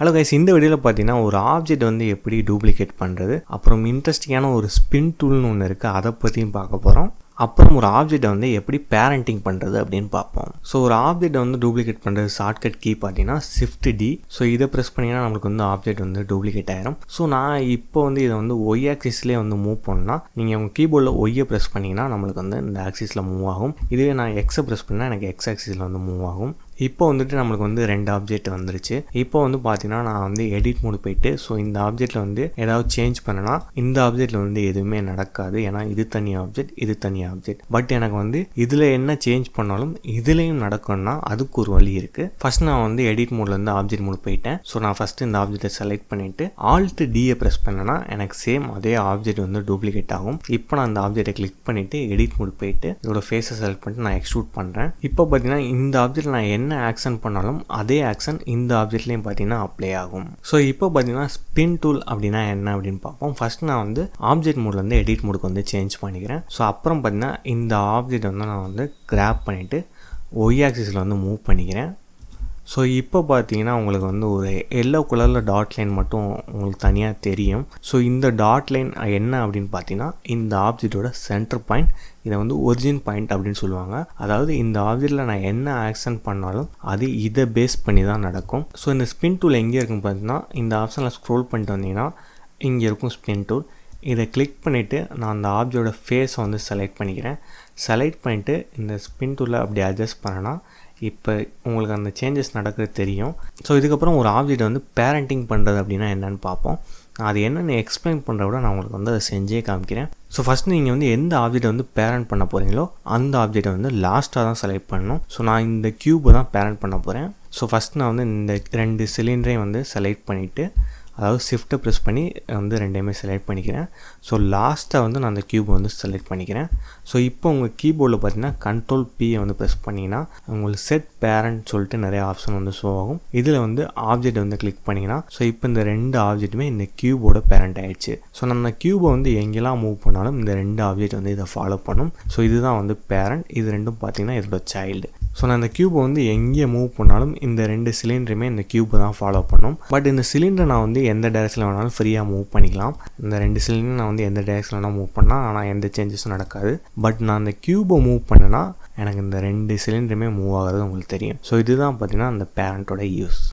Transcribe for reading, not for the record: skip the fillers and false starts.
Hello guys, இந்த வீடியோவில் பார்த்தீங்கன்னா ஒரு ஆப்ஜெக்ட் வந்து எப்படி டூப்ளிகேட் பண்ணுறது, அப்புறம் இன்ட்ரெஸ்டிங்கான ஒரு ஸ்பின் டூல்னு ஒன்று இருக்குது, அதை பற்றியும் பார்க்க போகிறோம். அப்புறம் ஒரு ஆப்ஜெக்டை வந்து எப்படி பேரண்டிங் பண்ணுறது அப்படின்னு பார்ப்போம். ஸோ ஒரு ஆப்ஜெக்டை வந்து டூப்ளிகேட் பண்ணுறது ஷார்ட்கட் கீ பார்த்தீங்கன்னா Shift D. ஸோ இதை ப்ரெஸ் பண்ணிங்கன்னா நம்மளுக்கு வந்து ஆப்ஜெக்ட் வந்து டூப்ளிகேட் ஆயிரும். ஸோ நான் இப்போ வந்து இதை வந்து ஒய் ஆக்சிஸ்லேயே வந்து மூவ் பண்ணால் நீங்கள் உங்கள் கீபோர்டில் ஒய்யை ப்ரெஸ் பண்ணிங்கன்னா நம்மளுக்கு வந்து இந்த ஆக்சிஸில் மூவ் ஆகும். இதுவே நான் எக்ஸை ப்ரெஸ் பண்ணால் எனக்கு எக்ஸ் ஆக்சிஸில் வந்து மூவ் ஆகும். இப்போ வந்துட்டு நம்மளுக்கு வந்து 2 ஆப்ஜெக்ட் வந்துருச்சு. இப்போ வந்து பார்த்தீங்கன்னா நான் வந்து எடிட் மோடு போயிட்டு ஸோ இந்த ஆப்ஜெக்டில் வந்து ஏதாவது சேஞ்ச் பண்ணனா இந்த ஆப்ஜெக்டில் வந்து எதுவுமே நடக்காது. ஏன்னா இது தனி ஆப்ஜெக்ட், இது தனி ஆப்ஜெக்ட். பட் எனக்கு வந்து இதில் என்ன சேஞ்ச் பண்ணாலும் இதுலேயும் நடக்கும்னா அதுக்கு ஒரு வழி இருக்குது. ஃபர்ஸ்ட் நான் வந்து எடிட் மோட்லேருந்து ஆப்ஜெக்ட் மோடு போயிட்டேன். ஸோ நான் ஃபஸ்ட்டு இந்த ஆப்ஜெக்டை செலக்ட் பண்ணிவிட்டு Alt Dயை ப்ரெஸ் பண்ணேன்னா எனக்கு சேம் அதே ஆப்ஜெக்ட் வந்து டூப்ளிகேட் ஆகும். இப்போ நான் அந்த ஆப்ஜெக்டை கிளிக் பண்ணிவிட்டு எடிட் மோடு போயிட்டு இதோட ஃபேஸை செலக்ட் பண்ணிட்டு நான் எக்ஸ்ட்ரூட் பண்ணுறேன். இப்போ பார்த்தீங்கன்னா இந்த ஆப்ஜெக்ட் நான் என்ன ஆக்ஷன் பண்ணாலும் அதே ஆக்ஷன் இந்த ஆப்ஜெக்ட்லேயும் பார்த்தீங்கன்னா அப்ளை ஆகும். ஸோ இப்போ பார்த்தீங்கன்னா ஸ்பின் டூல் அப்படின்னா என்ன அப்படின்னு பார்ப்போம். ஃபர்ஸ்ட் நான் வந்து ஆப்ஜெக்ட் மோட்லேருந்து எடிட் மோடுக்கு வந்து சேஞ்ச் பண்ணிக்கிறேன். ஸோ அப்புறம் பார்த்தீங்கன்னா இந்த ஆப்ஜெக்ட் வந்து நான் வந்து கிராப் பண்ணிவிட்டு ஒய் ஆக்சிஸில் வந்து மூவ் பண்ணிக்கிறேன். ஸோ இப்போ பார்த்தீங்கன்னா உங்களுக்கு வந்து ஒரு எல்லோ கலரில் டாட் லைன் மட்டும் உங்களுக்கு தனியாக தெரியும். ஸோ இந்த டாட் லைன் என்ன அப்படின்னு பார்த்தீங்கன்னா இந்த ஆப்ஜெக்டோட சென்டர் பாயிண்ட், இதை வந்து ஒரிஜின் பாயிண்ட் அப்படின்னு சொல்லுவாங்க. அதாவது இந்த ஆப்ஜெக்டில் நான் என்ன ஆக்ஷன் பண்ணாலும் அது இதை பேஸ் பண்ணி தான் நடக்கும். ஸோ இந்த ஸ்பின் டூல் எங்கே இருக்குன்னு பார்த்தீங்கன்னா இந்த ஆப்ஷனில் ஸ்க்ரோல் பண்ணிட்டு வந்தீங்கன்னா இங்கே இருக்கும் ஸ்பின் டூல். இதை கிளிக் பண்ணிவிட்டு நான் அந்த ஆப்ஜெக்டோட ஃபேஸை வந்து செலக்ட் பண்ணிக்கிறேன். செலக்ட் பண்ணிவிட்டு இந்த ஸ்பின் டூலை அப்படி அட்ஜஸ்ட் பண்ணனா இப்போ உங்களுக்கு அந்த சேஞ்சஸ் நடக்கிறது தெரியும். ஸோ இதுக்கப்புறம் ஒரு ஆப்ஜெக்டை வந்து பேரண்டிங் பண்ணுறது அப்படின்னா என்னென்னு பார்ப்போம். அது என்னென்னு எக்ஸ்பிளைன் பண்ணுறத விட நான் உங்களுக்கு வந்து அதை செஞ்சே காமிக்கிறேன். ஸோ ஃபஸ்ட் நீங்கள் வந்து எந்த ஆப்ஜெக்டை வந்து பேரண்ட் பண்ண போகிறீங்களோ அந்த ஆப்ஜெக்டை வந்து லாஸ்ட்டாக தான் செலக்ட் பண்ணணும். ஸோ நான் இந்த க்யூபை தான் பேரண்ட் பண்ண போகிறேன். ஸோ ஃபஸ்ட் நான் வந்து இந்த 2 சிலிண்டரையும் வந்து செலக்ட் பண்ணிவிட்டு அதாவது ஷிஃப்ட்டை ப்ரெஸ் பண்ணி வந்து 2மே செலக்ட் பண்ணிக்கிறேன். ஸோ லாஸ்ட்டாக வந்து நான் அந்த க்யூபை வந்து செலக்ட் பண்ணிக்கிறேன். ஸோ இப்போ உங்கள் கீபோர்டில் பார்த்தீங்கன்னா Ctrl P வந்து ப்ரெஸ் பண்ணிங்கன்னா உங்களுக்கு செட் பேரண்ட் சொல்லிட்டு நிறைய ஆப்ஷன் வந்து ஷோ ஆகும். இதில் வந்து ஆப்ஜெக்ட் வந்து கிளிக் பண்ணிங்கன்னா ஸோ இப்போ இந்த 2 ஆப்ஜெக்ட்டுமே இந்த க்யூபோட பேரண்ட் ஆகிடுச்சு. ஸோ நம்ம க்யூபை வந்து எங்கெல்லாம் மூவ் பண்ணாலும் இந்த 2 ஆப்ஜெக்ட் வந்து இதை ஃபாலோ பண்ணும். ஸோ இதுதான் வந்து பேரண்ட், இது ரெண்டும் பார்த்தீங்கன்னா இதோட சைல்டு. ஸோ நான் இந்த க்யூபை வந்து எங்கே மூவ் பண்ணாலும் இந்த 2 சிலிண்டருமே இந்த க்யூபை தான் ஃபாலோ பண்ணும். பட் இந்த சிலிண்டரை நான் வந்து எந்த டைரக்ஷனில் வேணாலும் ஃப்ரீயாக மூவ் பண்ணிக்கலாம். இந்த 2 சிலிண்டர் நான் வந்து எந்த டைரக்ஷனில் வேணால் மூவ் பண்ணால் ஆனால் எந்த சேஞ்சஸும் நடக்காது. பட் நான் அந்த க்யூபை மூவ் பண்ணேன்னா எனக்கு இந்த 2 சிலிண்டருமே மூவ் ஆகிறது உங்களுக்கு தெரியும். ஸோ இதுதான் பார்த்தீங்கன்னா அந்த பேரண்ட்டோட யூஸ்.